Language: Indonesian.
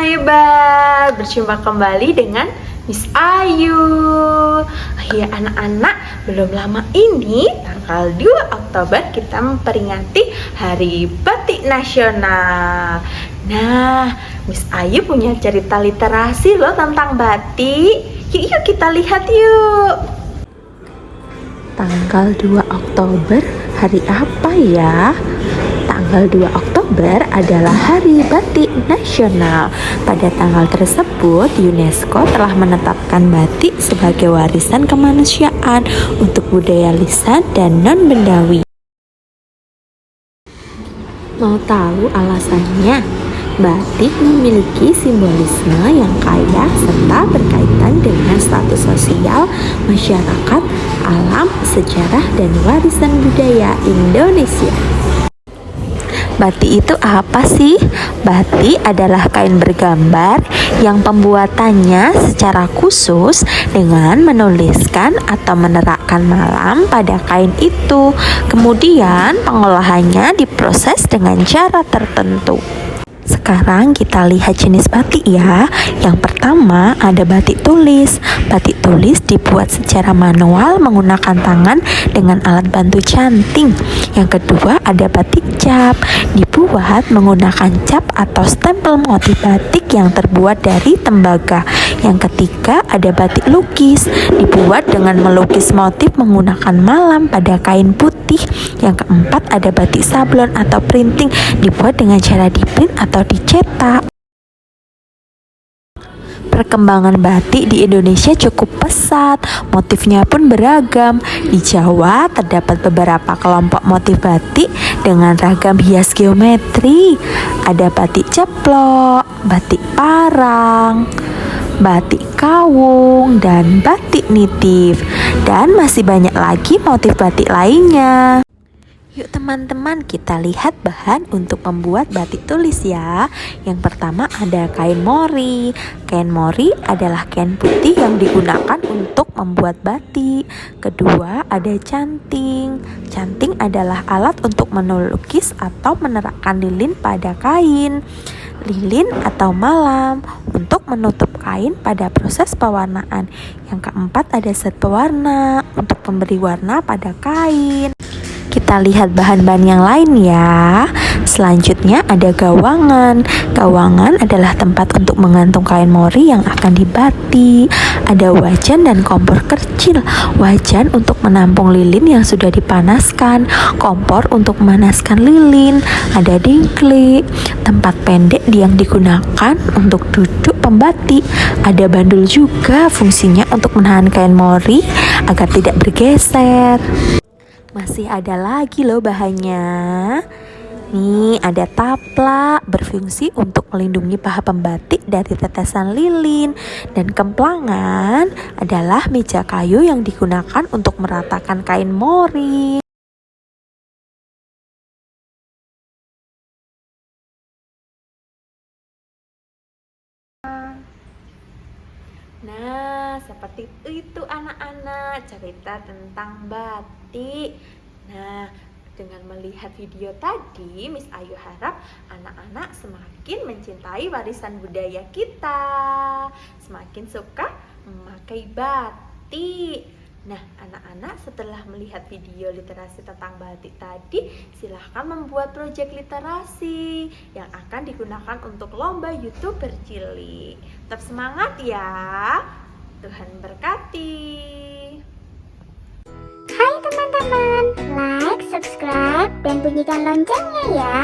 hebat, berjumpa kembali dengan Miss Ayu. Ya anak-anak, belum lama ini tanggal 2 Oktober kita memperingati Hari Batik Nasional. Nah, Miss Ayu punya cerita literasi loh tentang batik. Yuk kita lihat yuk. Tanggal 2 Oktober hari apa ya? Tanggal 2 Oktober adalah Hari Batik Nasional. Pada tanggal tersebut, UNESCO telah menetapkan batik sebagai warisan kemanusiaan untuk budaya lisan dan non-bendawi. Mau tahu alasannya? Batik memiliki simbolisme yang kaya serta berkaitan dengan status sosial, masyarakat, alam, sejarah, dan warisan budaya Indonesia. Batik itu apa sih? Batik adalah kain bergambar yang pembuatannya secara khusus dengan menuliskan atau menerakkan malam pada kain itu. Kemudian pengolahannya diproses dengan cara tertentu. Sekarang kita lihat jenis batik ya. Yang pertama ada batik tulis. Batik tulis dibuat secara manual menggunakan tangan dengan alat bantu canting. Yang kedua ada batik cap. Dibuat menggunakan cap atau stempel motif batik yang terbuat dari tembaga. Yang ketiga ada batik lukis. Dibuat dengan melukis motif menggunakan malam pada kain putih. Yang keempat ada batik sablon atau printing. Dibuat dengan cara diprint atau dicetak. Perkembangan batik di Indonesia cukup pesat, motifnya pun beragam. Di Jawa terdapat beberapa kelompok motif batik dengan ragam hias geometri. Ada batik ceplok, batik parang, batik kawung, dan batik nitif. Dan masih banyak lagi motif batik lainnya. Yuk teman-teman, kita lihat bahan untuk membuat batik tulis ya. Yang pertama ada kain mori. Kain mori adalah kain putih yang digunakan untuk membuat batik. Kedua ada canting. Canting adalah alat untuk melukis atau menerakkan lilin pada kain. Lilin atau malam untuk menutup kain pada proses pewarnaan. Yang keempat ada zat pewarna untuk memberi warna pada kain. Kita lihat bahan-bahan yang lain ya. Selanjutnya ada gawangan. Gawangan adalah tempat untuk menggantung kain mori yang akan dibatik. Ada wajan dan kompor kecil. Wajan untuk menampung lilin yang sudah dipanaskan. Kompor untuk memanaskan lilin. Ada dingklik, tempat pendek yang digunakan untuk duduk pembatik. Ada bandul juga, fungsinya untuk menahan kain mori agar tidak bergeser. Masih ada lagi loh bahannya. Nih ada taplak, berfungsi untuk melindungi paha pembatik dari tetesan lilin. Dan kemplangan adalah meja kayu yang digunakan untuk meratakan kain mori. Nah, seperti itu anak-anak cerita tentang batik. Nah, dengan melihat video tadi, Miss Ayu harap anak-anak semakin mencintai warisan budaya kita, semakin suka memakai batik. Nah, anak-anak setelah melihat video literasi tentang batik tadi, silahkan membuat proyek literasi yang akan digunakan untuk lomba YouTube bercilik. Tetap semangat ya. Tuhan berkati. Hai teman-teman, like, subscribe, dan bunyikan loncengnya ya.